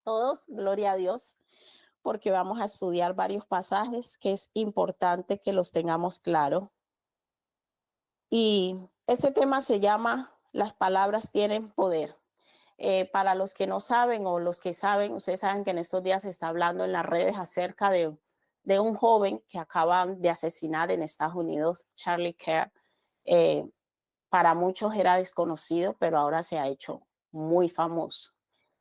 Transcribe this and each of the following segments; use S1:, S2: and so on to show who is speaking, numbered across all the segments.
S1: Todos, gloria a Dios, porque vamos a estudiar varios pasajes que es importante que los tengamos claro. Y ese tema se llama Las palabras tienen poder. Para los que no saben o los que saben, ustedes saben que en estos días se está hablando en las redes acerca de un joven que acaban de asesinar en Estados Unidos, Charlie Kirk. Eh, para muchos era desconocido, pero ahora se ha hecho muy famoso.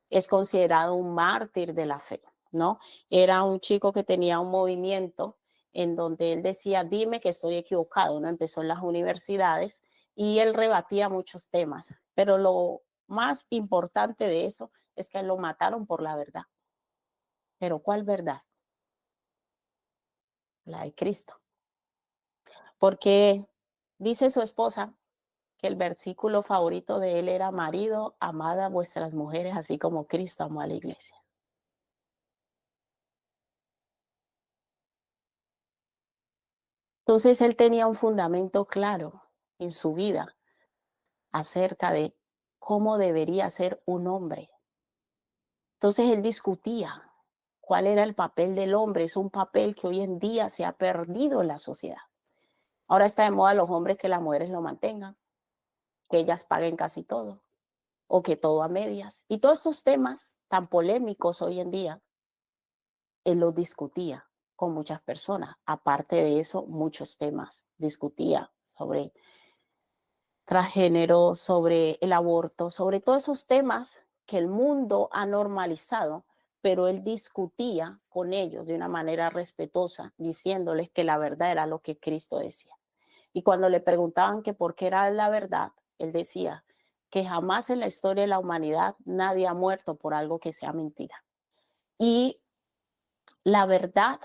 S1: Es considerado un mártir de la fe, ¿no? Era un chico que tenía un movimiento en donde él decía, dime que estoy equivocado, ¿no? Empezó en las universidades y él rebatía muchos temas, pero lo más importante de eso es que lo mataron por la verdad. Pero ¿cuál verdad? La de Cristo. Porque dice su esposa que el versículo favorito de él era, marido, amad a vuestras mujeres, así como Cristo amó a la iglesia. Entonces él tenía un fundamento claro en su vida acerca de cómo debería ser un hombre. Entonces él discutía cuál era el papel del hombre. Es un papel que hoy en día se ha perdido en la sociedad. Ahora está de moda los hombres que las mujeres lo mantengan, que ellas paguen casi todo o que todo a medias. Y todos estos temas tan polémicos hoy en día, él los discutía con muchas personas. Aparte de eso, muchos temas discutía sobre transgénero, sobre el aborto, sobre todos esos temas que el mundo ha normalizado, pero él discutía con ellos de una manera respetuosa, diciéndoles que la verdad era lo que Cristo decía. Y cuando le preguntaban que por qué era la verdad, él decía que jamás en la historia de la humanidad nadie ha muerto por algo que sea mentira. Y la verdad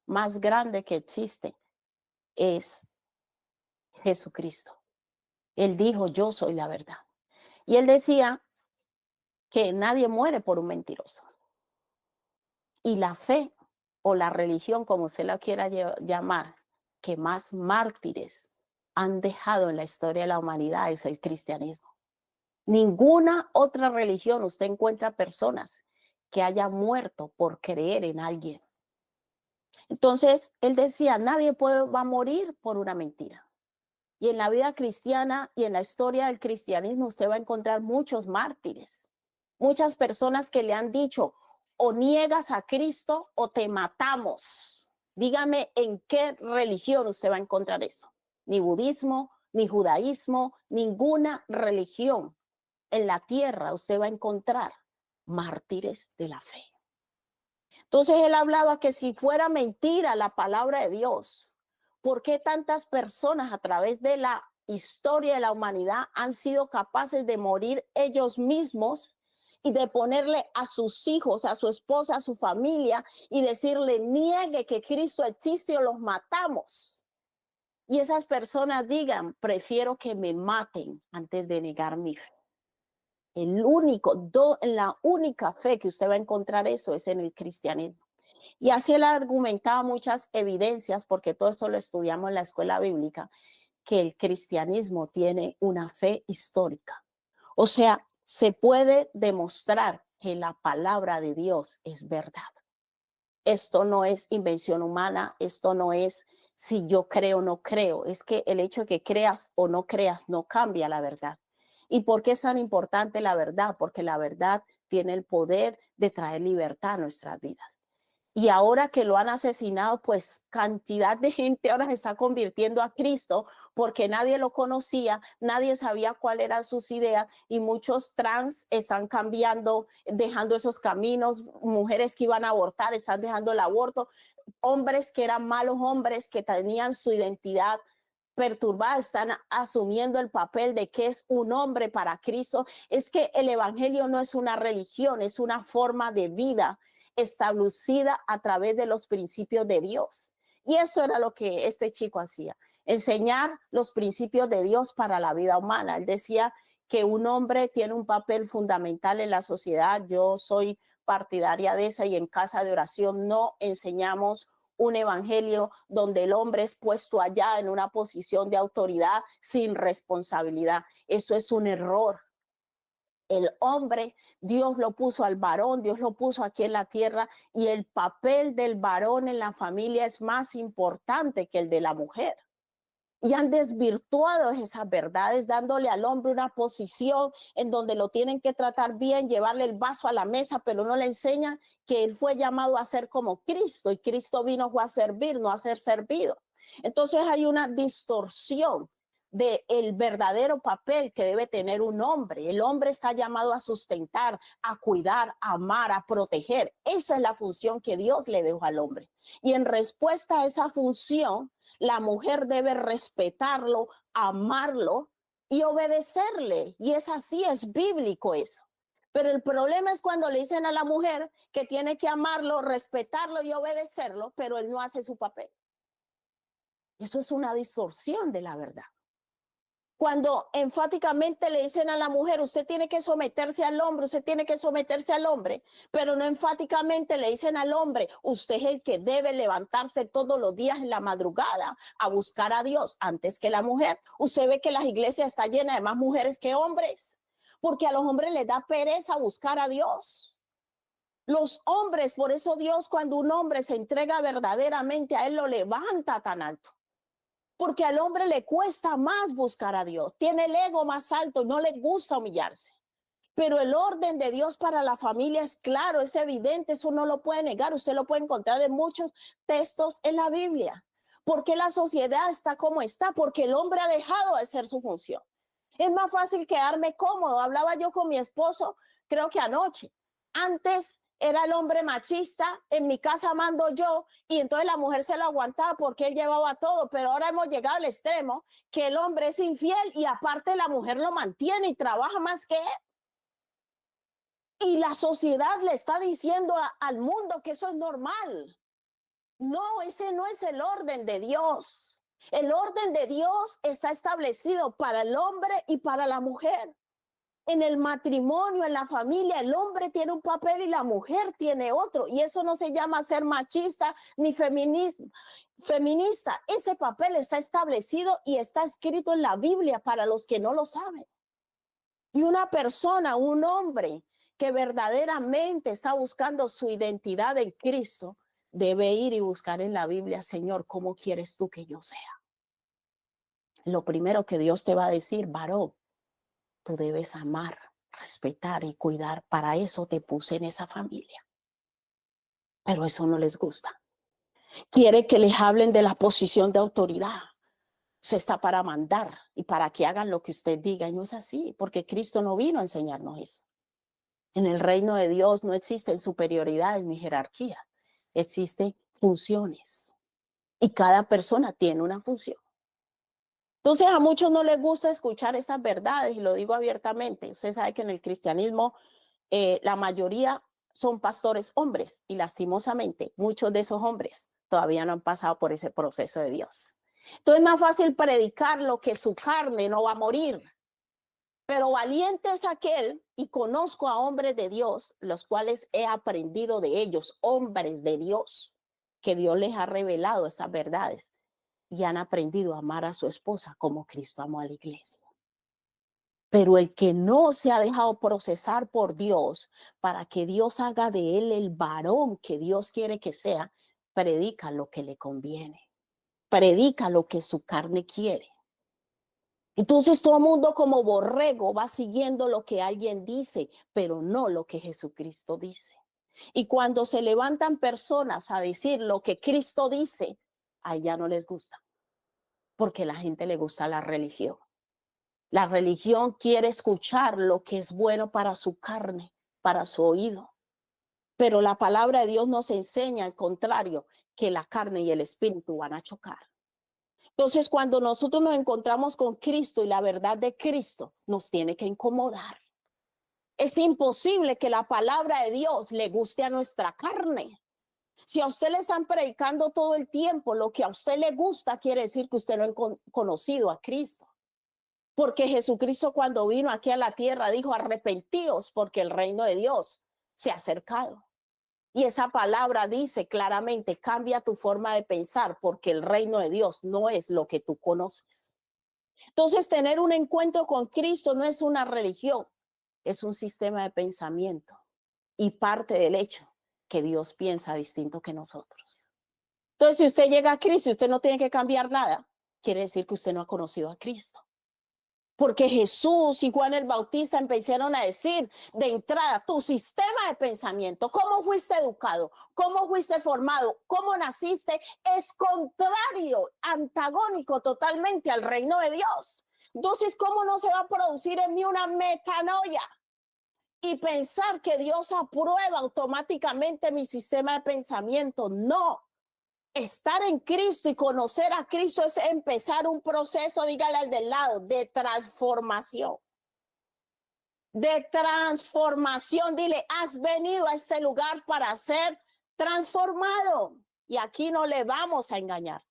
S1: más grande que existe es Jesucristo. Él dijo, yo soy la verdad. Y él decía que nadie muere por un mentiroso. Y la fe o la religión, como se la quiera llamar, que más mártires han dejado en la historia de la humanidad es el cristianismo. Ninguna otra religión usted encuentra personas que hayan muerto por creer en alguien. Entonces, él decía, nadie va a morir por una mentira. Y en la vida cristiana y en la historia del cristianismo usted va a encontrar muchos mártires, muchas personas que le han dicho, o niegas a Cristo o te matamos. Dígame en qué religión usted va a encontrar eso. Ni budismo, ni judaísmo, ninguna religión en la tierra usted va a encontrar mártires de la fe. Entonces él hablaba que si fuera mentira la palabra de Dios, ¿por qué tantas personas a través de la historia de la humanidad han sido capaces de morir ellos mismos y de ponerle a sus hijos, a su esposa, a su familia y decirle, niegue que Cristo existe o los matamos? Y esas personas digan, prefiero que me maten antes de negar mi fe. La única fe que usted va a encontrar eso es en el cristianismo. Y así él argumentaba muchas evidencias, porque todo eso lo estudiamos en la escuela bíblica, que el cristianismo tiene una fe histórica. O sea, se puede demostrar que la palabra de Dios es verdad. Esto no es invención humana, esto no es si yo creo o no creo, es que el hecho de que creas o no creas no cambia la verdad. ¿Y por qué es tan importante la verdad? Porque la verdad tiene el poder de traer libertad a nuestras vidas. Y ahora que lo han asesinado, pues cantidad de gente ahora se está convirtiendo a Cristo porque nadie lo conocía, nadie sabía cuáles eran sus ideas y muchos trans están cambiando, dejando esos caminos, mujeres que iban a abortar están dejando el aborto, hombres que eran malos hombres que tenían su identidad perturbada, están asumiendo el papel de que es un hombre para Cristo. Es que el evangelio no es una religión, es una forma de vida establecida a través de los principios de Dios. Y eso era lo que este chico hacía, enseñar los principios de Dios para la vida humana. Él decía que un hombre tiene un papel fundamental en la sociedad. Yo soy partidaria de esa y en casa de oración no enseñamos un evangelio donde el hombre es puesto allá en una posición de autoridad sin responsabilidad. Eso es un error. El hombre, Dios lo puso al varón, Dios lo puso aquí en la tierra y el papel del varón en la familia es más importante que el de la mujer. Y han desvirtuado esas verdades, dándole al hombre una posición en donde lo tienen que tratar bien, llevarle el vaso a la mesa, pero no le enseñan que él fue llamado a ser como Cristo y Cristo vino a servir, no a ser servido. Entonces hay una distorsión del verdadero papel que debe tener un hombre. El hombre está llamado a sustentar, a cuidar, a amar, a proteger. Esa es la función que Dios le dejó al hombre. Y en respuesta a esa función, la mujer debe respetarlo, amarlo y obedecerle. Y es así, es bíblico eso. Pero el problema es cuando le dicen a la mujer que tiene que amarlo, respetarlo y obedecerlo, pero él no hace su papel. Eso es una distorsión de la verdad. Cuando enfáticamente le dicen a la mujer, usted tiene que someterse al hombre, usted tiene que someterse al hombre, pero no enfáticamente le dicen al hombre, usted es el que debe levantarse todos los días en la madrugada a buscar a Dios antes que la mujer. Usted ve que las iglesias están llenas de más mujeres que hombres, porque a los hombres les da pereza buscar a Dios. Los hombres, por eso Dios, cuando un hombre se entrega verdaderamente a él, lo levanta tan alto. Porque al hombre le cuesta más buscar a Dios, tiene el ego más alto, no le gusta humillarse. Pero el orden de Dios para la familia es claro, es evidente, eso no lo puede negar, usted lo puede encontrar en muchos textos en la Biblia. ¿Por qué la sociedad está como está? Porque el hombre ha dejado de ser su función. Es más fácil quedarme cómodo. Hablaba yo con mi esposo, creo que anoche. Antes era el hombre machista, en mi casa mando yo, y entonces la mujer se lo aguantaba porque él llevaba todo, pero ahora hemos llegado al extremo que el hombre es infiel y aparte la mujer lo mantiene y trabaja más que él. Y la sociedad le está diciendo al mundo que eso es normal. No, ese no es el orden de Dios. El orden de Dios está establecido para el hombre y para la mujer. En el matrimonio, en la familia, el hombre tiene un papel y la mujer tiene otro. Y eso no se llama ser machista ni feminista. Ese papel está establecido y está escrito en la Biblia para los que no lo saben. Y una persona, un hombre que verdaderamente está buscando su identidad en Cristo, debe ir y buscar en la Biblia, Señor, ¿cómo quieres tú que yo sea? Lo primero que Dios te va a decir, varón, tú debes amar, respetar y cuidar. Para eso te puse en esa familia. Pero eso no les gusta. Quiere que les hablen de la posición de autoridad. Se está para mandar y para que hagan lo que usted diga. Y no es así, porque Cristo no vino a enseñarnos eso. En el reino de Dios no existen superioridades ni jerarquías. Existen funciones. Y cada persona tiene una función. Entonces a muchos no les gusta escuchar esas verdades y lo digo abiertamente. Usted sabe que en el cristianismo la mayoría son pastores hombres y lastimosamente muchos de esos hombres todavía no han pasado por ese proceso de Dios. Entonces es más fácil predicar lo que su carne no va a morir. Pero valiente es aquel, y conozco a hombres de Dios, los cuales he aprendido de ellos, hombres de Dios, que Dios les ha revelado esas verdades y han aprendido a amar a su esposa como Cristo amó a la iglesia. Pero el que no se ha dejado procesar por Dios para que Dios haga de él el varón que Dios quiere que sea, predica lo que le conviene, predica lo que su carne quiere. Entonces todo el mundo como borrego va siguiendo lo que alguien dice, pero no lo que Jesucristo dice. Y cuando se levantan personas a decir lo que Cristo dice, a ella no les gusta, porque a la gente le gusta la religión. La religión quiere escuchar lo que es bueno para su carne, para su oído. Pero la palabra de Dios nos enseña al contrario, que la carne y el espíritu van a chocar. Entonces, cuando nosotros nos encontramos con Cristo y la verdad de Cristo, nos tiene que incomodar. Es imposible que la palabra de Dios le guste a nuestra carne. Si a usted le están predicando todo el tiempo lo que a usted le gusta, quiere decir que usted no ha conocido a Cristo. Porque Jesucristo cuando vino aquí a la tierra dijo, arrepentíos porque el reino de Dios se ha acercado. Y esa palabra dice claramente, cambia tu forma de pensar porque el reino de Dios no es lo que tú conoces. Entonces, tener un encuentro con Cristo no es una religión, es un sistema de pensamiento y parte del hecho que Dios piensa distinto que nosotros. Entonces, si usted llega a Cristo y usted no tiene que cambiar nada, quiere decir que usted no ha conocido a Cristo. Porque Jesús y Juan el Bautista empezaron a decir de entrada, tu sistema de pensamiento, cómo fuiste educado, cómo fuiste formado, cómo naciste, es contrario, antagónico totalmente al reino de Dios. Entonces, ¿cómo no se va a producir en mí una metanoia? Y pensar que Dios aprueba automáticamente mi sistema de pensamiento. No. Estar en Cristo y conocer a Cristo es empezar un proceso, dígale al del lado, de transformación. De transformación. Dile, has venido a este lugar para ser transformado. Y aquí no le vamos a engañar.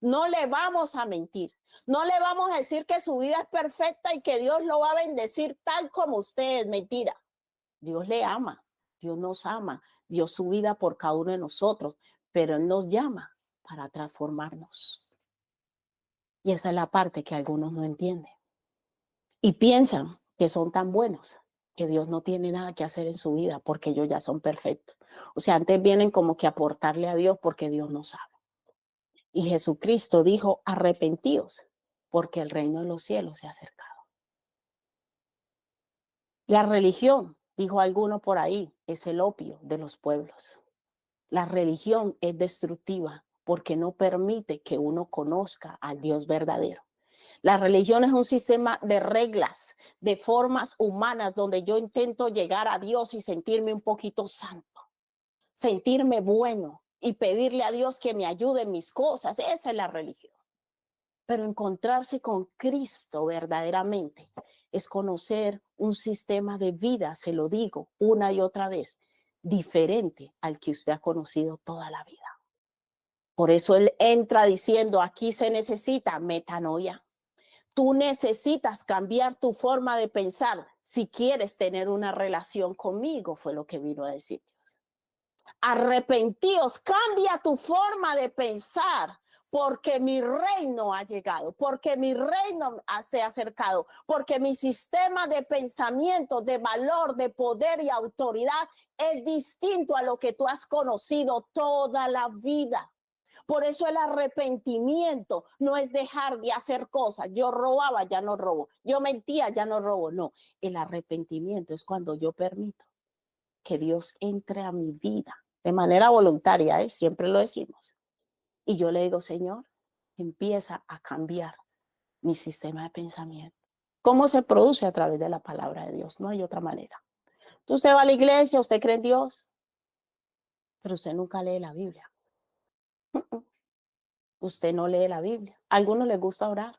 S1: No le vamos a mentir. No le vamos a decir que su vida es perfecta y que Dios lo va a bendecir tal como usted es. Mentira. Dios le ama. Dios nos ama. Dio su vida por cada uno de nosotros. Pero Él nos llama para transformarnos. Y esa es la parte que algunos no entienden. Y piensan que son tan buenos que Dios no tiene nada que hacer en su vida porque ellos ya son perfectos. O sea, antes vienen como que a aportarle a Dios porque Dios no sabe. Y Jesucristo dijo, arrepentíos porque el reino de los cielos se ha acercado. La religión, dijo alguno por ahí, es el opio de los pueblos. La religión es destructiva porque no permite que uno conozca al Dios verdadero. La religión es un sistema de reglas, de formas humanas donde yo intento llegar a Dios y sentirme un poquito santo, sentirme bueno y pedirle a Dios que me ayude en mis cosas. Esa es la religión. Pero encontrarse con Cristo verdaderamente es conocer un sistema de vida, se lo digo una y otra vez, diferente al que usted ha conocido toda la vida. Por eso él entra diciendo, aquí se necesita metanoia. Tú necesitas cambiar tu forma de pensar si quieres tener una relación conmigo, fue lo que vino a decir Dios. Arrepentíos, cambia tu forma de pensar, porque mi reino ha llegado, porque mi reino se ha acercado, porque mi sistema de pensamiento, de valor, de poder y autoridad es distinto a lo que tú has conocido toda la vida. Por eso el arrepentimiento no es dejar de hacer cosas. Yo robaba, ya no robo. Yo mentía, ya no robo. No, el arrepentimiento es cuando yo permito que Dios entre a mi vida de manera voluntaria, siempre lo decimos. Y yo le digo, Señor, empieza a cambiar mi sistema de pensamiento. ¿Cómo se produce? A través de la palabra de Dios. No hay otra manera. Usted va a la iglesia, usted cree en Dios, pero usted nunca lee la Biblia. Usted no lee la Biblia. A algunos les gusta orar,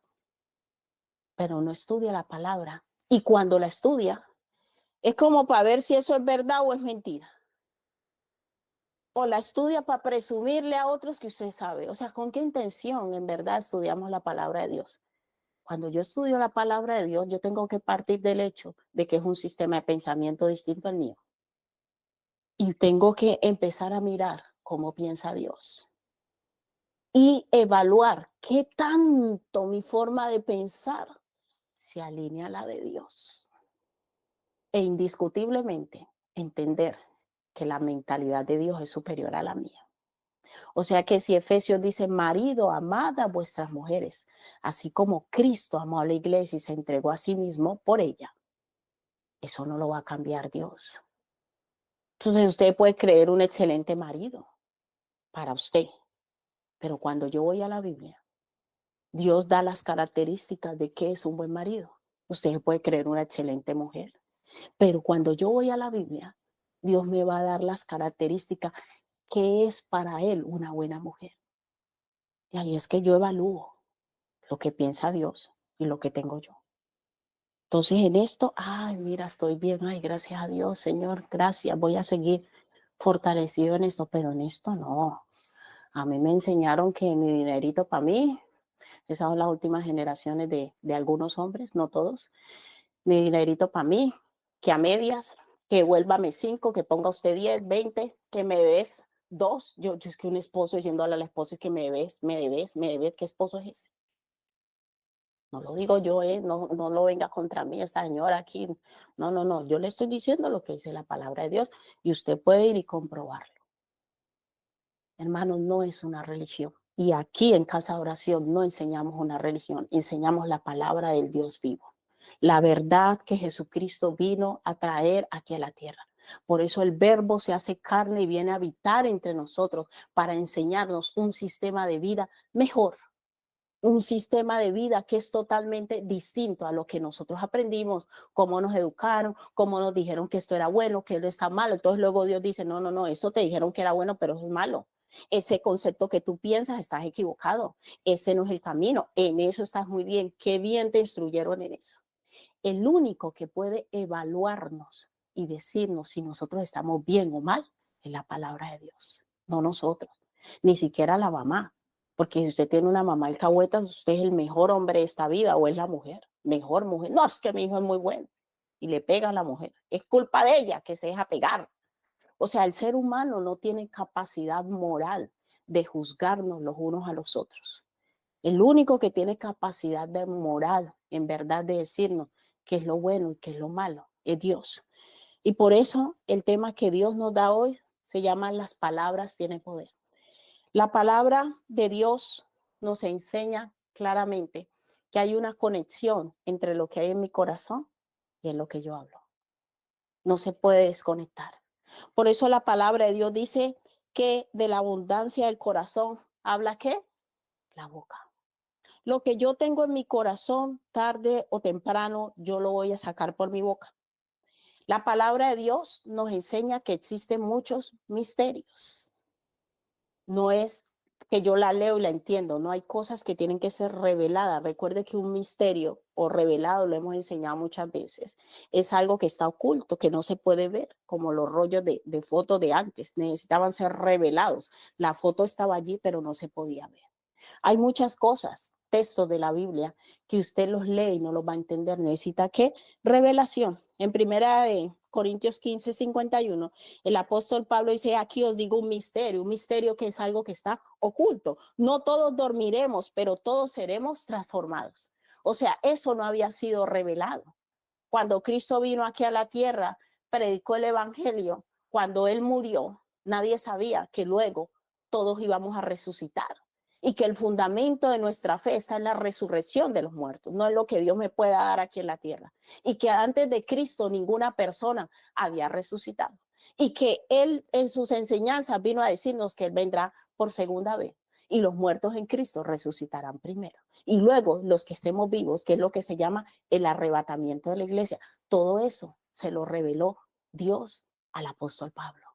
S1: pero no estudia la palabra. Y cuando la estudia, es como para ver si eso es verdad o es mentira. O la estudia para presumirle a otros que usted sabe. O sea, ¿con qué intención en verdad estudiamos la palabra de Dios? Cuando yo estudio la palabra de Dios, yo tengo que partir del hecho de que es un sistema de pensamiento distinto al mío. Y tengo que empezar a mirar cómo piensa Dios. Y evaluar qué tanto mi forma de pensar se alinea a la de Dios. E indiscutiblemente entender que la mentalidad de Dios es superior a la mía. O sea que si Efesios dice, marido, amad a vuestras mujeres, así como Cristo amó a la iglesia y se entregó a sí mismo por ella, eso no lo va a cambiar Dios. Entonces usted puede creer un excelente marido para usted, pero cuando yo voy a la Biblia, Dios da las características de qué es un buen marido. Usted puede creer una excelente mujer, pero cuando yo voy a la Biblia, Dios me va a dar las características que es para él una buena mujer. Y ahí es que yo evalúo lo que piensa Dios y lo que tengo yo. Entonces en esto, ay, mira, estoy bien, ay, gracias a Dios, Señor, gracias, voy a seguir fortalecido en esto, pero en esto no. A mí me enseñaron que mi dinerito para mí, esas son las últimas generaciones de algunos hombres, no todos, mi dinerito para mí, que a medias, que vuélvame 5, que ponga usted 10, 20, que me debes 2. Yo es que un esposo diciéndole a la esposa es que me debes, ¿qué esposo es ese? No lo digo yo, no, no lo venga contra mí esta señora aquí. No, no, no. Yo le estoy diciendo lo que dice la palabra de Dios y usted puede ir y comprobarlo. Hermanos, no es una religión. Y aquí en Casa de Oración no enseñamos una religión, enseñamos la palabra del Dios vivo. La verdad que Jesucristo vino a traer aquí a la tierra. Por eso el verbo se hace carne y viene a habitar entre nosotros para enseñarnos un sistema de vida mejor, un sistema de vida que es totalmente distinto a lo que nosotros aprendimos, cómo nos educaron, cómo nos dijeron que esto era bueno, que esto está malo. Entonces luego Dios dice, no, no, no, eso te dijeron que era bueno, pero eso es malo. Ese concepto que tú piensas, estás equivocado. Ese no es el camino. En eso estás muy bien. Qué bien te instruyeron en eso. El único que puede evaluarnos y decirnos si nosotros estamos bien o mal es la palabra de Dios, no nosotros, ni siquiera la mamá. Porque si usted tiene una mamá alcahueta, usted es el mejor hombre de esta vida o es la mujer, mejor mujer. No, es que mi hijo es muy bueno y le pega a la mujer. Es culpa de ella que se deja pegar. O sea, el ser humano no tiene capacidad moral de juzgarnos los unos a los otros. El único que tiene capacidad de moral, en verdad, de decirnos qué es lo bueno y qué es lo malo, es Dios. Y por eso el tema que Dios nos da hoy se llama las palabras tienen poder. La palabra de Dios nos enseña claramente que hay una conexión entre lo que hay en mi corazón y en lo que yo hablo. No se puede desconectar. Por eso la palabra de Dios dice que de la abundancia del corazón habla ¿qué? La boca. Lo que yo tengo en mi corazón, tarde o temprano, yo lo voy a sacar por mi boca. La palabra de Dios nos enseña que existen muchos misterios. No es que yo la leo y la entiendo, no hay cosas que tienen que ser reveladas. Recuerde que un misterio o revelado, lo hemos enseñado muchas veces, es algo que está oculto, que no se puede ver, como los rollos de fotos de antes, necesitaban ser revelados. La foto estaba allí, pero no se podía ver. Hay muchas cosas, textos de la Biblia, que usted los lee y no los va a entender. Necesita ¿qué? Revelación. En primera de Corintios 15:51, el apóstol Pablo dice, aquí os digo un misterio que es algo que está oculto. No todos dormiremos, pero todos seremos transformados. O sea, eso no había sido revelado. Cuando Cristo vino aquí a la tierra, predicó el evangelio, cuando él murió, nadie sabía que luego todos íbamos a resucitar y que el fundamento de nuestra fe está en la resurrección de los muertos, no es lo que Dios me pueda dar aquí en la tierra. Y que antes de Cristo ninguna persona había resucitado. Y que Él en sus enseñanzas vino a decirnos que Él vendrá por segunda vez. Y los muertos en Cristo resucitarán primero. Y luego los que estemos vivos, que es lo que se llama el arrebatamiento de la iglesia. Todo eso se lo reveló Dios al apóstol Pablo.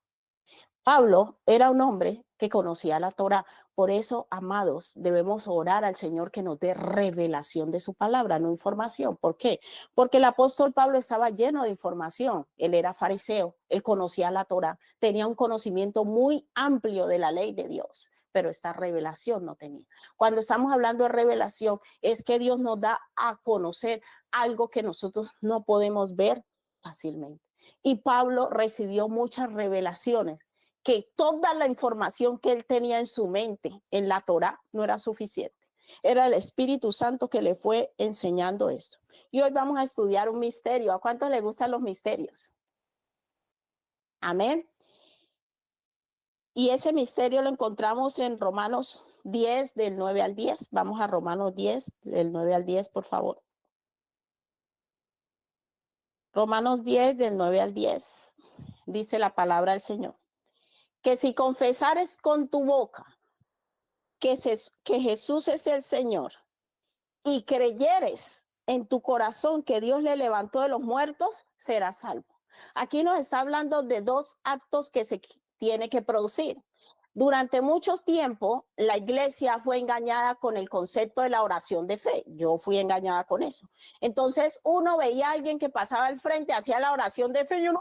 S1: Pablo era un hombre que conocía la Torá. Por eso, amados, debemos orar al Señor que nos dé revelación de su palabra, no información. ¿Por qué? Porque el apóstol Pablo estaba lleno de información. Él era fariseo, él conocía la Torá, tenía un conocimiento muy amplio de la ley de Dios, pero esta revelación no tenía. Cuando estamos hablando de revelación, es que Dios nos da a conocer algo que nosotros no podemos ver fácilmente. Y Pablo recibió muchas revelaciones que toda la información que él tenía en su mente, en la Torá, no era suficiente. Era el Espíritu Santo que le fue enseñando esto. Y hoy vamos a estudiar un misterio. ¿A cuántos le gustan los misterios? Amén. Y ese misterio lo encontramos en Romanos 10, del 9 al 10. Vamos a Romanos 10, del 9 al 10, por favor. Romanos 10, del 9 al 10. Dice la palabra del Señor. Que si confesares con tu boca que Jesús es el Señor y creyeres en tu corazón que Dios le levantó de los muertos, serás salvo. Aquí nos está hablando de dos actos que se tiene que producir. Durante mucho tiempo, la iglesia fue engañada con el concepto de la oración de fe. Yo fui engañada con eso. Entonces, uno veía a alguien que pasaba al frente, hacía la oración de fe y uno,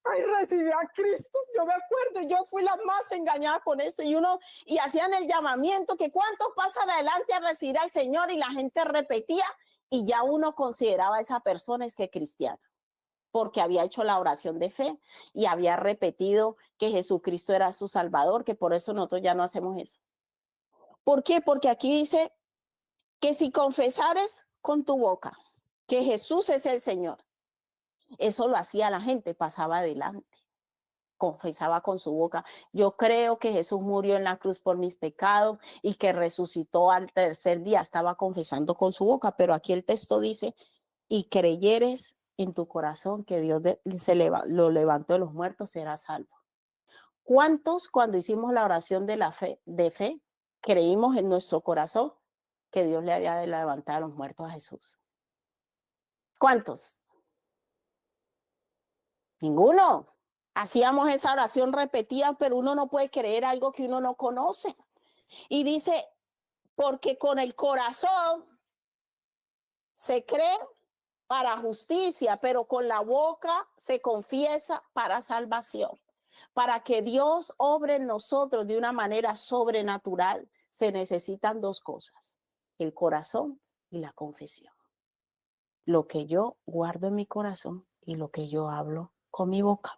S1: ay, recibí a Cristo. Yo me acuerdo, yo fui la más engañada con eso. Y hacían el llamamiento que cuántos pasan adelante a recibir al Señor y la gente repetía y ya uno consideraba a esa persona es que cristiana, porque había hecho la oración de fe y había repetido que Jesucristo era su Salvador, que por eso nosotros ya no hacemos eso. ¿Por qué? Porque aquí dice que si confesares con tu boca que Jesús es el Señor, eso lo hacía la gente, pasaba adelante, confesaba con su boca, yo creo que Jesús murió en la cruz por mis pecados y que resucitó al tercer día, estaba confesando con su boca, pero aquí el texto dice, y creyeres en tu corazón que Dios lo levantó de los muertos, serás salvo. ¿Cuántos cuando hicimos la oración de fe, creímos en nuestro corazón que Dios le había levantado a los muertos a Jesús? ¿Cuántos? Ninguno. Hacíamos esa oración repetida, pero uno no puede creer algo que uno no conoce. Y dice, porque con el corazón se cree para justicia, pero con la boca se confiesa para salvación. Para que Dios obre en nosotros de una manera sobrenatural, se necesitan dos cosas, el corazón y la confesión. Lo que yo guardo en mi corazón y lo que yo hablo con mi boca.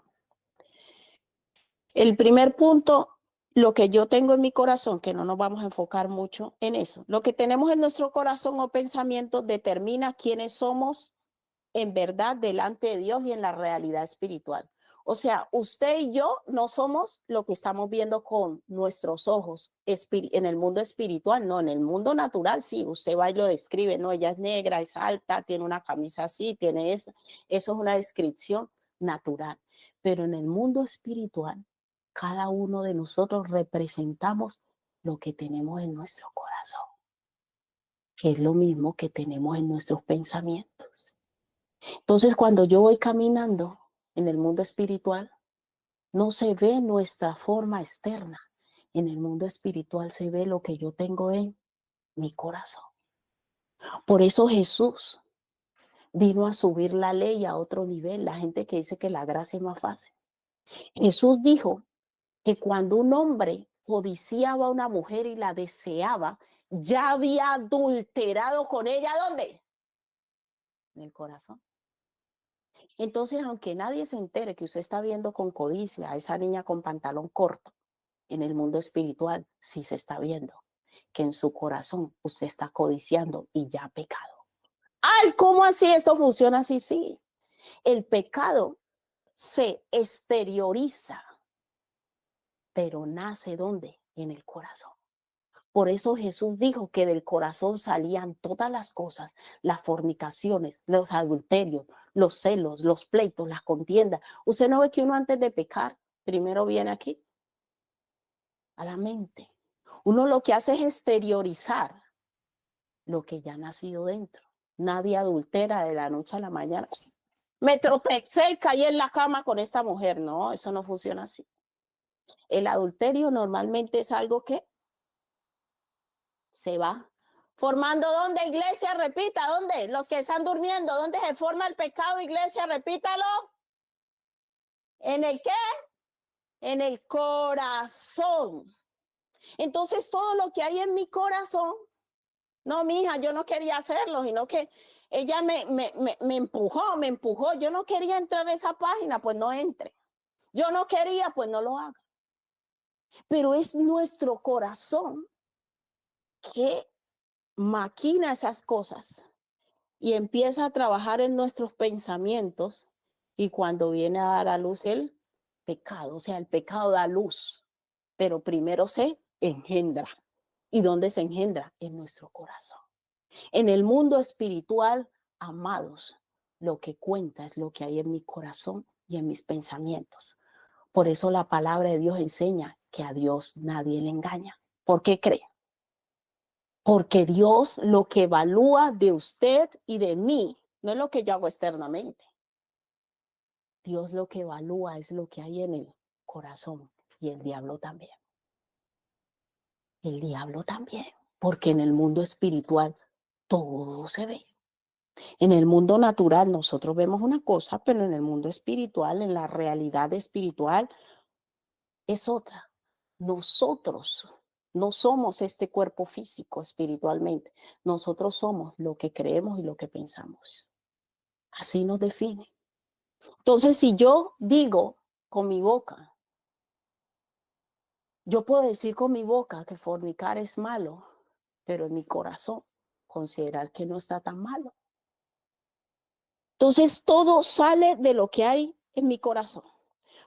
S1: El primer punto, lo que yo tengo en mi corazón, que no nos vamos a enfocar mucho en eso. Lo que tenemos en nuestro corazón o pensamiento determina quiénes somos en verdad delante de Dios y en la realidad espiritual. O sea, usted y yo no somos lo que estamos viendo con nuestros ojos en el mundo espiritual, no, en el mundo natural, sí, usted va y lo describe, no, ella es negra, es alta, tiene una camisa así, tiene eso es una descripción natural. Pero en el mundo espiritual, cada uno de nosotros representamos lo que tenemos en nuestro corazón, que es lo mismo que tenemos en nuestros pensamientos. Entonces, cuando yo voy caminando en el mundo espiritual, no se ve nuestra forma externa. En el mundo espiritual se ve lo que yo tengo en mi corazón. Por eso Jesús vino a subir la ley a otro nivel. La gente que dice que la gracia es más fácil. Jesús dijo que cuando un hombre codiciaba a una mujer y la deseaba, ya había adulterado con ella. ¿Dónde? En el corazón. Entonces, aunque nadie se entere que usted está viendo con codicia a esa niña con pantalón corto, en el mundo espiritual sí se está viendo que en su corazón usted está codiciando y ya ha pecado. Ay, ¿cómo así esto funciona así? Sí, el pecado se exterioriza, pero nace ¿dónde? En el corazón. Por eso Jesús dijo que del corazón salían todas las cosas, las fornicaciones, los adulterios, los celos, los pleitos, las contiendas. Usted no ve que uno antes de pecar, primero viene aquí, a la mente. Uno lo que hace es exteriorizar lo que ya ha nacido dentro. Nadie adultera de la noche a la mañana. Me tropecé y caí en la cama con esta mujer. No, eso no funciona así. El adulterio normalmente es algo que se va formando. ¿Dónde, iglesia? Repita, ¿dónde? Los que están durmiendo, ¿dónde se forma el pecado, iglesia? Repítalo. ¿En el qué? En el corazón. Entonces, todo lo que hay en mi corazón, no, mija, yo no quería hacerlo, sino que ella me empujó. Yo no quería entrar a esa página, pues no entre. Yo no quería, pues no lo haga. Pero es nuestro corazón que maquina esas cosas y empieza a trabajar en nuestros pensamientos y cuando viene a dar a luz el pecado, o sea, el pecado da luz, pero primero se engendra. ¿Y dónde se engendra? En nuestro corazón. En el mundo espiritual, amados, lo que cuenta es lo que hay en mi corazón y en mis pensamientos. Por eso la palabra de Dios enseña que a Dios nadie le engaña. ¿Por qué cree? Porque Dios lo que evalúa de usted y de mí no es lo que yo hago externamente. Dios lo que evalúa es lo que hay en el corazón y el diablo también. El diablo también, porque en el mundo espiritual todo se ve. En el mundo natural nosotros vemos una cosa, pero en el mundo espiritual, en la realidad espiritual, es otra. Nosotros no somos este cuerpo físico espiritualmente. Nosotros somos lo que creemos y lo que pensamos. Así nos define. Entonces, si yo digo con mi boca, yo puedo decir con mi boca que fornicar es malo, pero en mi corazón considerar que no está tan malo. Entonces todo sale de lo que hay en mi corazón.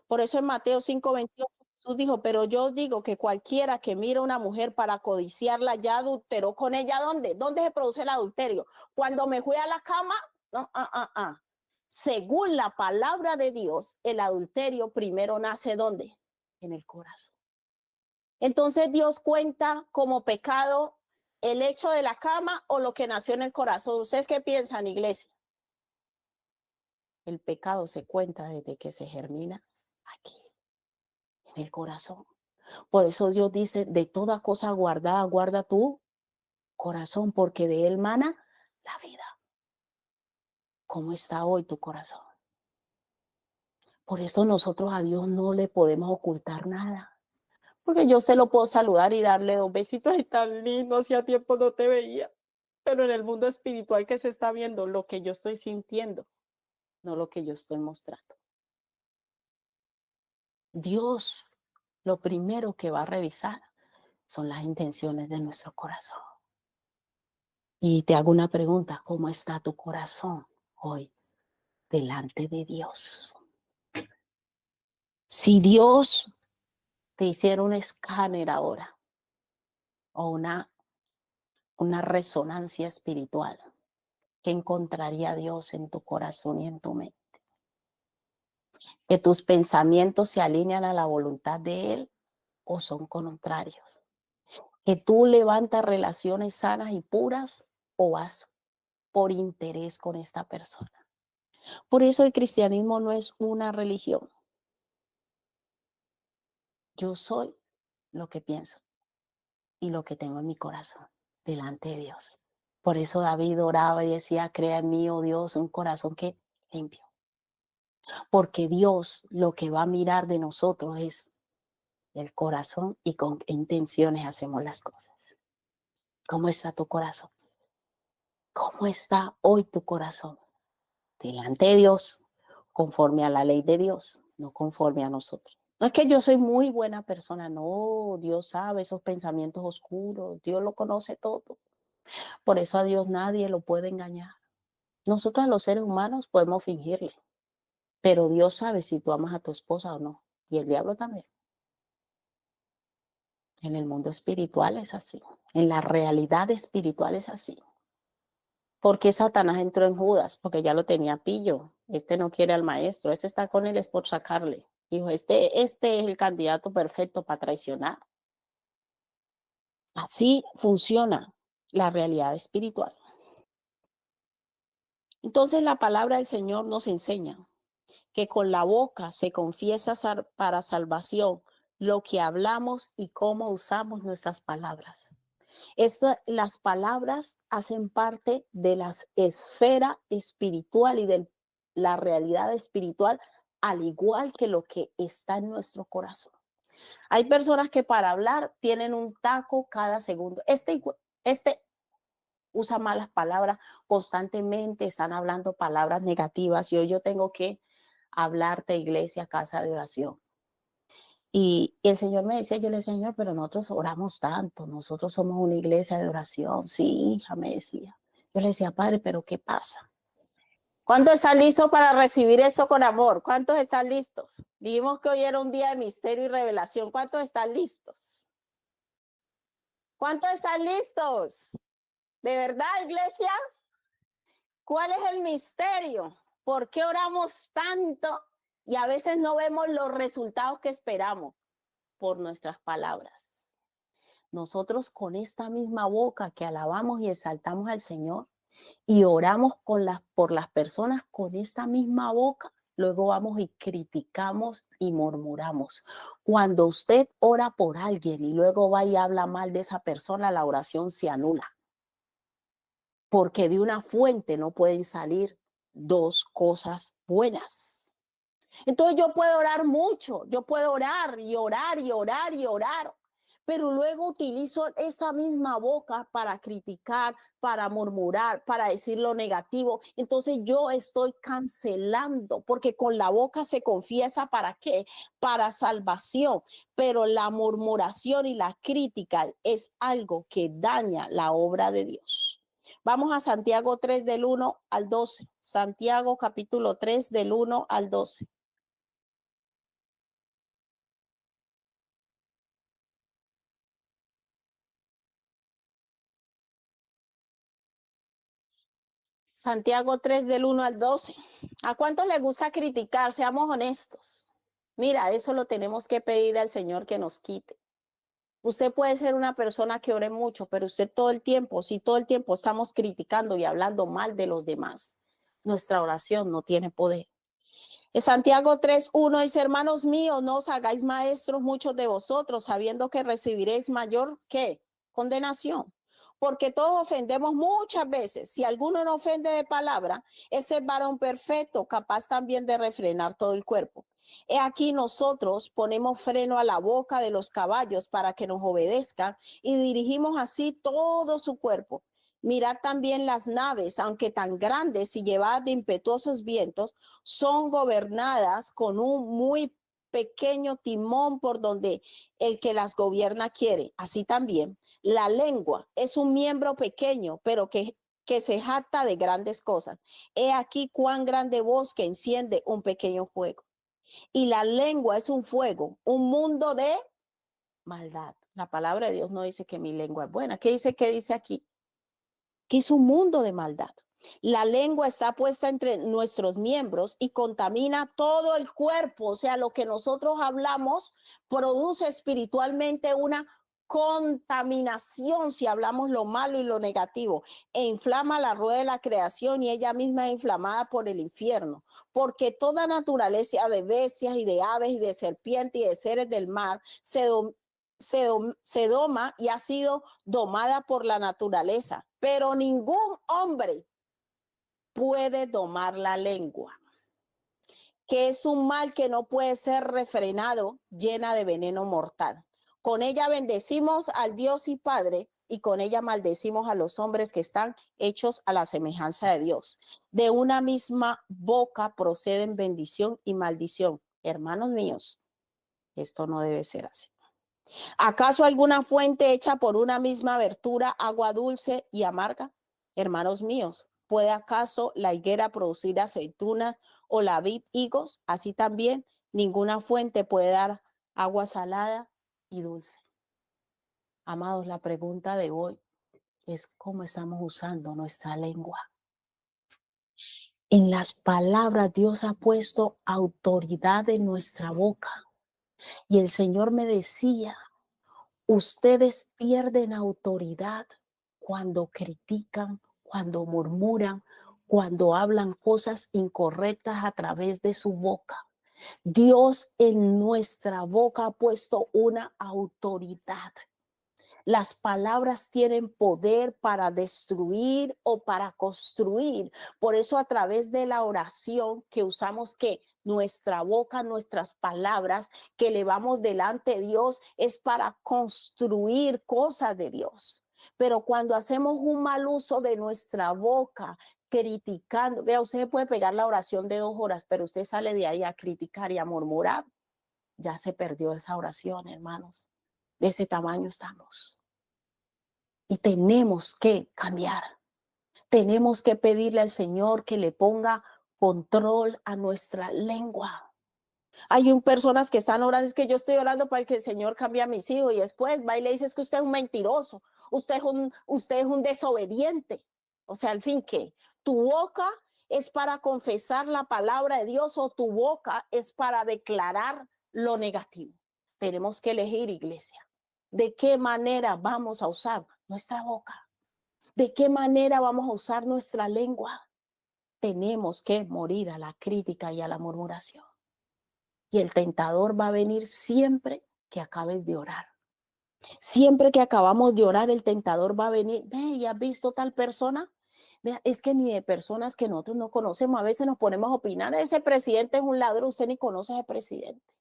S1: Por eso en Mateo 5:28 Jesús dijo, pero yo digo que cualquiera que mira a una mujer para codiciarla ya adulteró con ella. ¿Dónde? ¿Dónde se produce el adulterio? Cuando me fui a la cama, no, según la palabra de Dios, el adulterio primero nace ¿dónde? En el corazón. Entonces Dios cuenta como pecado el hecho de la cama o lo que nació en el corazón. ¿Ustedes qué piensan, iglesia? El pecado se cuenta desde que se germina aquí, en el corazón. Por eso Dios dice, de toda cosa guardada, guarda tu corazón, porque de él mana la vida. ¿Cómo está hoy tu corazón? Por eso nosotros a Dios no le podemos ocultar nada. Porque yo se lo puedo saludar y darle 2 besitos, ay, tan lindo, hacía tiempo no te veía. Pero en el mundo espiritual que se está viendo, lo que yo estoy sintiendo, no lo que yo estoy mostrando. Dios, lo primero que va a revisar son las intenciones de nuestro corazón. Y te hago una pregunta, ¿cómo está tu corazón hoy delante de Dios? Si Dios te hiciera un escáner ahora o una resonancia espiritual, ¿qué encontraría Dios en tu corazón y en tu mente? ¿Que tus pensamientos se alinean a la voluntad de Él o son contrarios? ¿Que tú levantas relaciones sanas y puras o vas por interés con esta persona? Por eso el cristianismo no es una religión. Yo soy lo que pienso y lo que tengo en mi corazón delante de Dios. Por eso David oraba y decía, crea en mí, oh Dios, un corazón que limpio. Porque Dios lo que va a mirar de nosotros es el corazón y con qué intenciones hacemos las cosas. ¿Cómo está tu corazón? ¿Cómo está hoy tu corazón? Delante de Dios, conforme a la ley de Dios, no conforme a nosotros. No es que yo soy muy buena persona, no, Dios sabe esos pensamientos oscuros, Dios lo conoce todo. Por eso a Dios nadie lo puede engañar. Nosotros los seres humanos podemos fingirle, pero Dios sabe si tú amas a tu esposa o no, y el diablo también. En el mundo espiritual es así, en la realidad espiritual es así. ¿Por qué Satanás entró en Judas? Porque ya lo tenía pillo. Este no quiere al maestro, este está con él es por sacarle. Dijo, este es el candidato perfecto para traicionar. Así funciona la realidad espiritual. Entonces la palabra del Señor nos enseña que con la boca se confiesa para salvación lo que hablamos y cómo usamos nuestras palabras. Las palabras hacen parte de la esfera espiritual y de la realidad espiritual, al igual que lo que está en nuestro corazón. Hay personas que para hablar tienen un taco cada segundo. Este usa malas palabras constantemente, están hablando palabras negativas y hoy yo tengo que hablarte, iglesia, casa de oración. Y el Señor me decía, yo le decía, Señor, pero nosotros oramos tanto, nosotros somos una iglesia de oración. Sí, hija, me decía. Yo le decía, Padre, pero ¿qué pasa? ¿Cuántos están listos para recibir esto con amor? ¿Cuántos están listos? Dijimos que hoy era un día de misterio y revelación. ¿Cuántos están listos? ¿Cuántos están listos? ¿De verdad, iglesia? ¿Cuál es el misterio? ¿Por qué oramos tanto y a veces no vemos los resultados que esperamos? Por nuestras palabras. Nosotros con esta misma boca que alabamos y exaltamos al Señor y oramos por las personas con esta misma boca, luego vamos y criticamos y murmuramos. Cuando usted ora por alguien y luego va y habla mal de esa persona, la oración se anula. Porque de una fuente no pueden salir 2 cosas buenas. Entonces yo puedo orar mucho, yo puedo orar y orar y orar y orar, pero luego utilizo esa misma boca para criticar, para murmurar, para decir lo negativo. Entonces yo estoy cancelando, porque con la boca se confiesa para qué, para salvación, pero la murmuración y la crítica es algo que daña la obra de Dios. Vamos a Santiago 3 del 1 al 12. Santiago capítulo 3 del 1 al 12. Santiago 3 del 1 al 12. ¿A cuántos les gusta criticar? Seamos honestos. Mira, eso lo tenemos que pedir al Señor que nos quite. Usted puede ser una persona que ore mucho, pero usted todo el tiempo, si todo el tiempo estamos criticando y hablando mal de los demás, nuestra oración no tiene poder. En Santiago 3:1 dice, hermanos míos, no os hagáis maestros muchos de vosotros, sabiendo que recibiréis mayor que condenación. Porque todos ofendemos muchas veces. Si alguno no ofende de palabra, ese es varón perfecto, capaz también de refrenar todo el cuerpo. He aquí nosotros ponemos freno a la boca de los caballos para que nos obedezcan y dirigimos así todo su cuerpo. Mirad también las naves, aunque tan grandes y llevadas de impetuosos vientos, son gobernadas con un muy pequeño timón por donde el que las gobierna quiere. Así también, la lengua es un miembro pequeño, pero que se jacta de grandes cosas. He aquí cuán grande bosque enciende un pequeño fuego. Y la lengua es un fuego, un mundo de maldad. La palabra de Dios no dice que mi lengua es buena. ¿Qué dice? ¿Qué dice aquí? Que es un mundo de maldad. La lengua está puesta entre nuestros miembros y contamina todo el cuerpo. O sea, lo que nosotros hablamos produce espiritualmente una contaminación si hablamos lo malo y lo negativo e inflama la rueda de la creación y ella misma es inflamada por el infierno, porque toda naturaleza de bestias y de aves y de serpientes y de seres del mar se doma y ha sido domada por la naturaleza, pero ningún hombre puede domar la lengua, que es un mal que no puede ser refrenado, llena de veneno mortal. Con ella bendecimos al Dios y Padre y con ella maldecimos a los hombres que están hechos a la semejanza de Dios. De una misma boca proceden bendición y maldición. Hermanos míos, esto no debe ser así. ¿Acaso alguna fuente hecha por una misma abertura, agua dulce y amarga? Hermanos míos, ¿puede acaso la higuera producir aceitunas o la vid higos? Así también ninguna fuente puede dar agua salada y dulce. Amados, la pregunta de hoy es cómo estamos usando nuestra lengua. En las palabras Dios ha puesto autoridad en nuestra boca. Y el Señor me decía, ustedes pierden autoridad cuando critican, cuando murmuran, cuando hablan cosas incorrectas a través de su boca. Dios en nuestra boca ha puesto una autoridad. Las palabras tienen poder para destruir o para construir. Por eso a través de la oración que usamos que nuestra boca, nuestras palabras que elevamos delante de Dios es para construir cosas de Dios. Pero cuando hacemos un mal uso de nuestra boca, criticando, vea, usted puede pegar la oración de 2 horas, pero usted sale de ahí a criticar y a murmurar, ya se perdió esa oración, hermanos. De ese tamaño estamos. Y tenemos que cambiar. Tenemos que pedirle al Señor que le ponga control a nuestra lengua. Hay personas que están orando, es que yo estoy orando para que el Señor cambie a mis hijos y después va y le dice es que usted es un mentiroso, usted es un desobediente. O sea, al fin que tu boca es para confesar la palabra de Dios o tu boca es para declarar lo negativo. Tenemos que elegir, iglesia, de qué manera vamos a usar nuestra boca, de qué manera vamos a usar nuestra lengua. Tenemos que morir a la crítica y a la murmuración. Y el tentador va a venir siempre que acabes de orar. Siempre que acabamos de orar, el tentador va a venir. Ve, ¿ya has visto tal persona? Vea, es que ni de personas que nosotros no conocemos, a veces nos ponemos a opinar, ese presidente es un ladrón, usted ni conoce a ese presidente.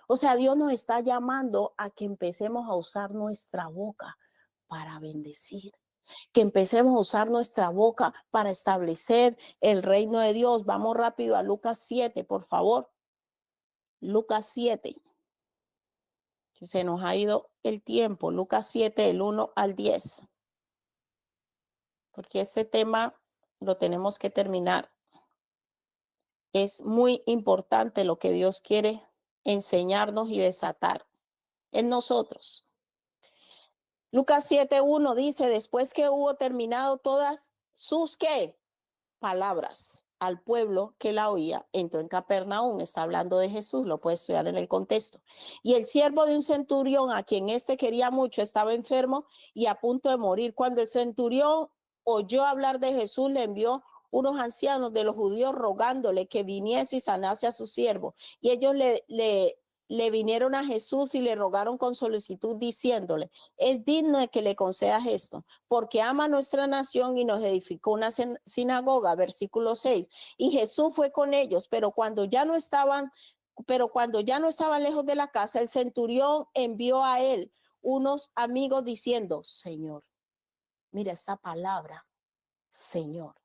S1: O sea, Dios nos está llamando a que empecemos a usar nuestra boca para bendecir, que empecemos a usar nuestra boca para establecer el reino de Dios. Vamos rápido a Lucas 7, por favor. Lucas 7. Que se nos ha ido el tiempo. Lucas 7, del 1 al 10. porque este tema lo tenemos que terminar. Es muy importante lo que Dios quiere enseñarnos y desatar en nosotros. Lucas 7:1 dice, después que hubo terminado todas sus, ¿qué? Palabras al pueblo que la oía, entró en Capernaum, está hablando de Jesús, lo puede estudiar en el contexto. Y el siervo de un centurión, a quien éste quería mucho, estaba enfermo y a punto de morir. Cuando el centurión oyó hablar de Jesús, le envió unos ancianos de los judíos rogándole que viniese y sanase a su siervo. Y ellos le vinieron a Jesús y le rogaron con solicitud diciéndole, es digno de que le concedas esto, porque ama nuestra nación y nos edificó una sinagoga, versículo 6. Y Jesús fue con ellos, pero cuando ya no estaban lejos de la casa, el centurión envió a él unos amigos diciendo, Señor, mira esa palabra, Señor,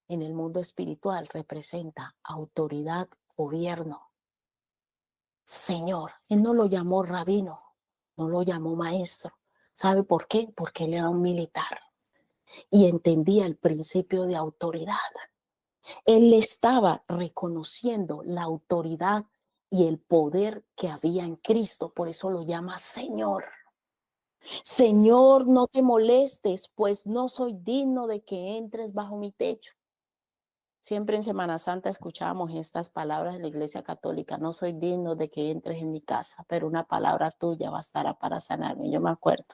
S1: en el mundo espiritual representa autoridad, gobierno. Señor, él no lo llamó rabino, no lo llamó maestro. ¿Sabe por qué? Porque él era un militar y entendía el principio de autoridad. Él le estaba reconociendo la autoridad y el poder que había en Cristo, por eso lo llama Señor. Señor, no te molestes, pues no soy digno de que entres bajo mi techo. Siempre en Semana Santa escuchábamos estas palabras en la Iglesia Católica, no soy digno de que entres en mi casa, pero una palabra tuya bastará para sanarme. Yo me acuerdo.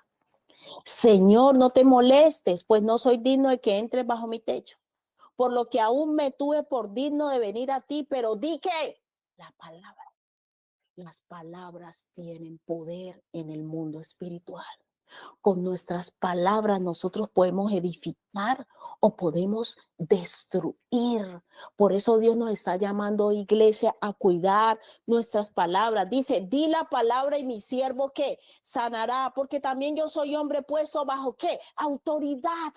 S1: Señor, no te molestes, pues no soy digno de que entres bajo mi techo, por lo que aún me tuve por digno de venir a ti, pero di que la palabra, las palabras tienen poder en el mundo espiritual. Con nuestras palabras nosotros podemos edificar o podemos destruir. Por eso Dios nos está llamando, iglesia, a cuidar nuestras palabras. Dice, di la palabra y mi siervo ¿qué? Sanará, porque también yo soy hombre puesto bajo ¿qué? Autoridad.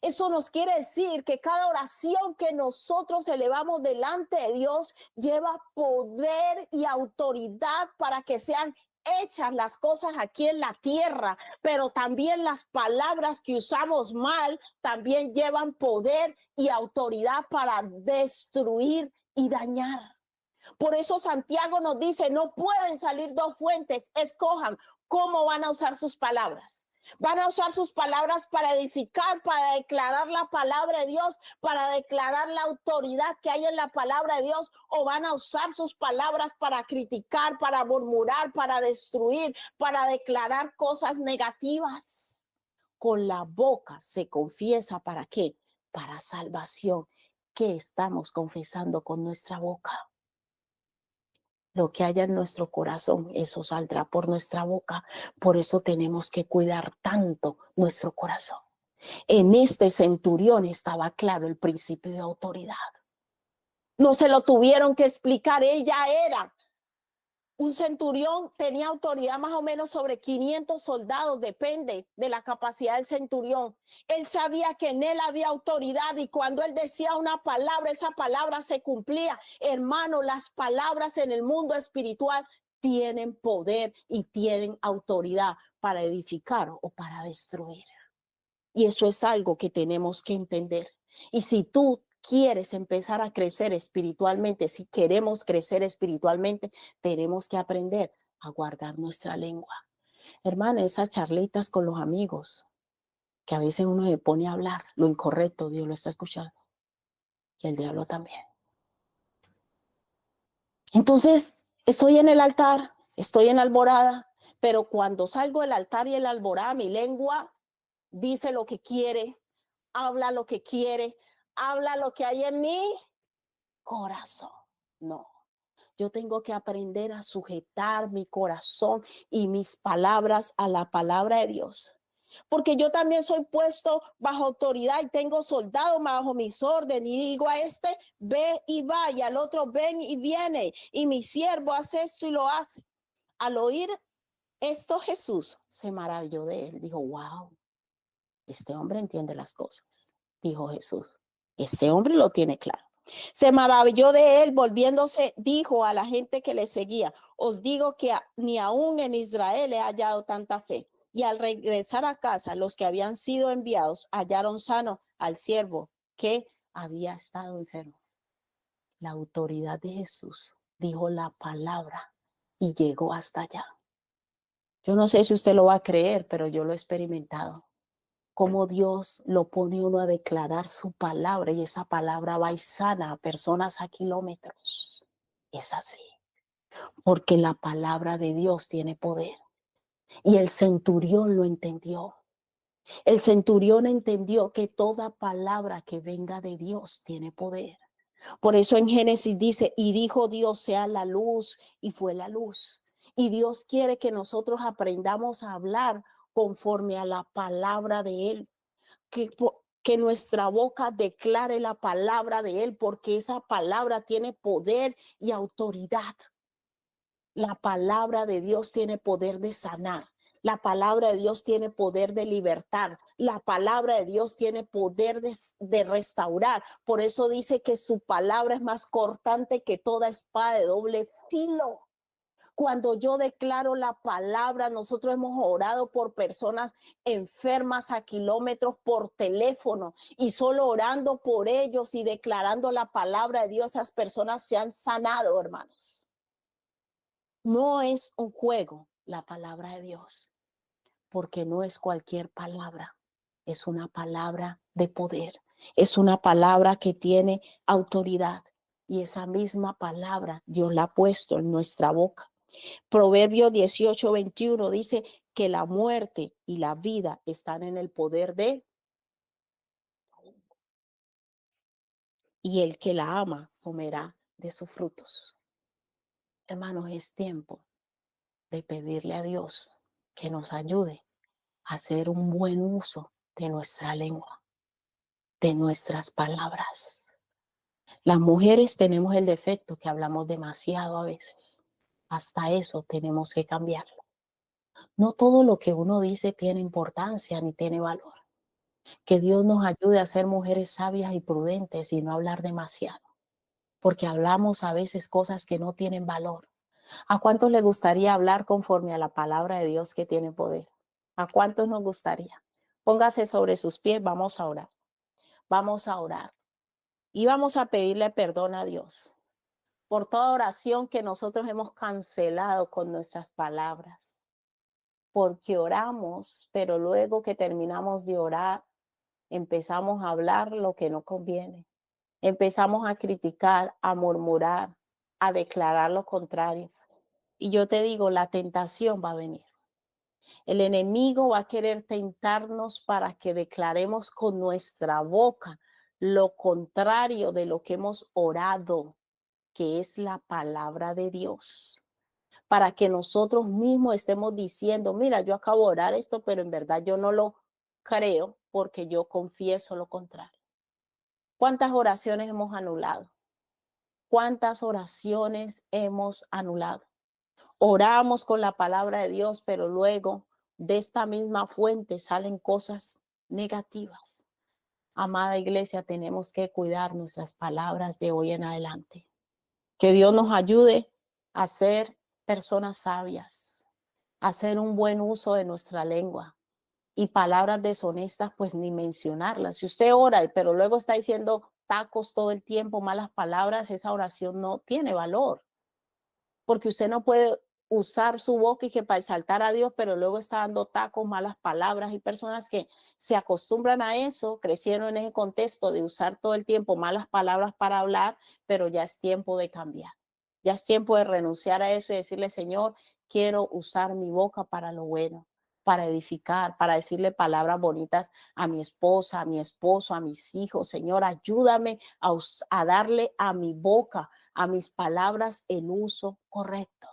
S1: Eso nos quiere decir que cada oración que nosotros elevamos delante de Dios lleva poder y autoridad para que sean hechas las cosas aquí en la tierra, pero también las palabras que usamos mal también llevan poder y autoridad para destruir y dañar. Por eso Santiago nos dice, no pueden salir dos fuentes, escojan cómo van a usar sus palabras. Van a usar sus palabras para edificar, para declarar la palabra de Dios, para declarar la autoridad que hay en la palabra de Dios, o van a usar sus palabras para criticar, para murmurar, para destruir, para declarar cosas negativas. Con la boca se confiesa ¿para qué? Para salvación. ¿Qué estamos confesando con nuestra boca? Lo que haya en nuestro corazón, eso saldrá por nuestra boca. Por eso tenemos que cuidar tanto nuestro corazón. En este centurión estaba claro el principio de autoridad. No se lo tuvieron que explicar, él ya era. Un centurión tenía autoridad más o menos sobre 500 soldados, depende de la capacidad del centurión. Él sabía que en él había autoridad y cuando él decía una palabra, esa palabra se cumplía. Hermano, las palabras en el mundo espiritual tienen poder y tienen autoridad para edificar o para destruir. Y eso es algo que tenemos que entender. Y si tú quieres empezar a crecer espiritualmente, si queremos crecer espiritualmente, tenemos que aprender a guardar nuestra lengua. Hermana, esas charlitas con los amigos, que a veces uno se pone a hablar lo incorrecto, Dios lo está escuchando. Y el diablo también. Entonces, estoy en el altar, estoy en alborada, pero cuando salgo del altar y el alborada, mi lengua dice lo que quiere, habla lo que quiere, habla lo que hay en mi corazón. No, yo tengo que aprender a sujetar mi corazón y mis palabras a la palabra de Dios. Porque yo también soy puesto bajo autoridad y tengo soldados bajo mis órdenes y digo a este, ve y va, y al otro ven y viene, y mi siervo hace esto y lo hace. Al oír esto, Jesús se maravilló de él, dijo, wow, este hombre entiende las cosas, dijo Jesús. Ese hombre lo tiene claro. Se maravilló de él, volviéndose, dijo a la gente que le seguía, os digo que ni aún en Israel he hallado tanta fe. Y al regresar a casa, los que habían sido enviados hallaron sano al siervo que había estado enfermo. La autoridad de Jesús dijo la palabra y llegó hasta allá. Yo no sé si usted lo va a creer, pero yo lo he experimentado. Cómo Dios lo pone uno a declarar su palabra y esa palabra va y sana a personas a kilómetros. Es así, porque la palabra de Dios tiene poder. Y el centurión lo entendió. El centurión entendió que toda palabra que venga de Dios tiene poder. Por eso en Génesis dice, y dijo Dios sea la luz, y fue la luz. Y Dios quiere que nosotros aprendamos a hablar conforme a la palabra de Él, que nuestra boca declare la palabra de Él, porque esa palabra tiene poder y autoridad. La palabra de Dios tiene poder de sanar. La palabra de Dios tiene poder de libertar. La palabra de Dios tiene poder de restaurar. Por eso dice que su palabra es más cortante que toda espada de doble filo. Cuando yo declaro la palabra, nosotros hemos orado por personas enfermas a kilómetros por teléfono y solo orando por ellos y declarando la palabra de Dios, esas personas se han sanado, hermanos. No es un juego la palabra de Dios, porque no es cualquier palabra, es una palabra de poder, es una palabra que tiene autoridad y esa misma palabra Dios la ha puesto en nuestra boca. Proverbio 18:21 dice que la muerte y la vida están en el poder de, y el que la ama comerá de sus frutos. Hermanos, es tiempo de pedirle a Dios que nos ayude a hacer un buen uso de nuestra lengua, de nuestras palabras. Las mujeres tenemos el defecto que hablamos demasiado a veces. Hasta eso tenemos que cambiarlo. No todo lo que uno dice tiene importancia ni tiene valor. Que Dios nos ayude a ser mujeres sabias y prudentes y no hablar demasiado, porque hablamos a veces cosas que no tienen valor. ¿A cuántos les gustaría hablar conforme a la palabra de Dios que tiene poder? ¿A cuántos nos gustaría? Póngase sobre sus pies, vamos a orar. Vamos a orar y vamos a pedirle perdón a Dios por toda oración que nosotros hemos cancelado con nuestras palabras, porque oramos, pero luego que terminamos de orar, empezamos a hablar lo que no conviene. Empezamos a criticar, a murmurar, a declarar lo contrario. Y yo te digo, la tentación va a venir. El enemigo va a querer tentarnos para que declaremos con nuestra boca lo contrario de lo que hemos orado, que es la palabra de Dios. Para que nosotros mismos estemos diciendo, mira, yo acabo de orar esto, pero en verdad yo no lo creo porque yo confieso lo contrario. ¿Cuántas oraciones hemos anulado? ¿Cuántas oraciones hemos anulado? Oramos con la palabra de Dios, pero luego de esta misma fuente salen cosas negativas. Amada iglesia, tenemos que cuidar nuestras palabras de hoy en adelante. Que Dios nos ayude a ser personas sabias, a hacer un buen uso de nuestra lengua. Y palabras deshonestas, pues ni mencionarlas. Si usted ora, pero luego está diciendo tacos todo el tiempo, malas palabras, esa oración no tiene valor. Porque usted no puede usar su boca y que para exaltar a Dios, pero luego está dando tacos, malas palabras. Hay personas que se acostumbran a eso, crecieron en ese contexto de usar todo el tiempo malas palabras para hablar, pero ya es tiempo de cambiar. Ya es tiempo de renunciar a eso y decirle, Señor, quiero usar mi boca para lo bueno, para edificar, para decirle palabras bonitas a mi esposa, a mi esposo, a mis hijos. Señor, ayúdame a darle a mi boca, a mis palabras, el uso correcto.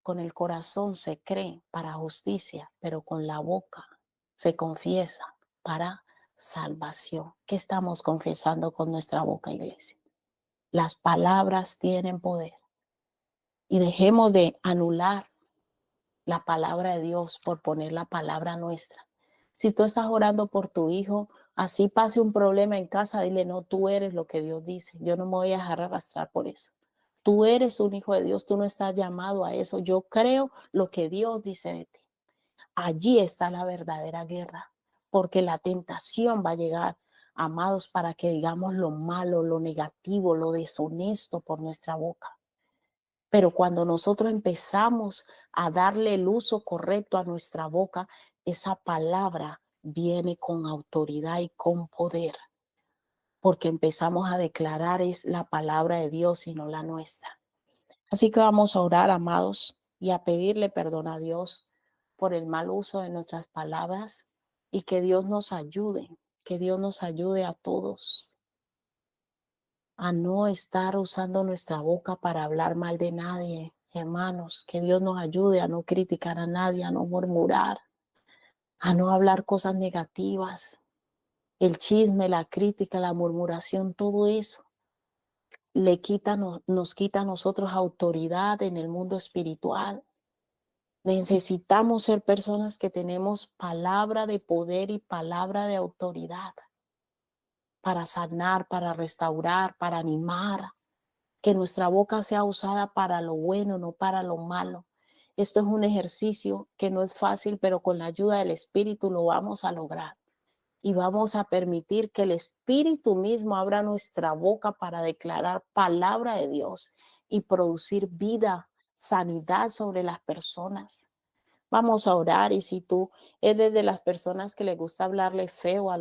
S1: Con el corazón se cree para justicia, pero con la boca se confiesa para salvación. ¿Qué estamos confesando con nuestra boca, iglesia? Las palabras tienen poder y dejemos de anular la palabra de Dios por poner la palabra nuestra. Si tú estás orando por tu hijo, así pase un problema en casa, dile, no, tú eres lo que Dios dice. Yo no me voy a dejar arrastrar por eso. Tú eres un hijo de Dios, tú no estás llamado a eso. Yo creo lo que Dios dice de ti. Allí está la verdadera guerra, porque la tentación va a llegar, amados, para que digamos lo malo, lo negativo, lo deshonesto por nuestra boca. Pero cuando nosotros empezamos a darle el uso correcto a nuestra boca, esa palabra viene con autoridad y con poder, porque empezamos a declarar es la palabra de Dios y no la nuestra. Así que vamos a orar, amados, y a pedirle perdón a Dios por el mal uso de nuestras palabras y que Dios nos ayude a todos a no estar usando nuestra boca para hablar mal de nadie, hermanos, que Dios nos ayude a no criticar a nadie, a no murmurar, a no hablar cosas negativas, el chisme, la crítica, la murmuración, todo eso nos quita a nosotros autoridad en el mundo espiritual. Necesitamos ser personas que tenemos palabra de poder y palabra de autoridad para sanar, para restaurar, para animar, que nuestra boca sea usada para lo bueno, no para lo malo. Esto es un ejercicio que no es fácil, pero con la ayuda del Espíritu lo vamos a lograr. Y vamos a permitir que el Espíritu mismo abra nuestra boca para declarar palabra de Dios y producir vida, sanidad sobre las personas. Vamos a orar y si tú eres de las personas que le gusta hablarle feo a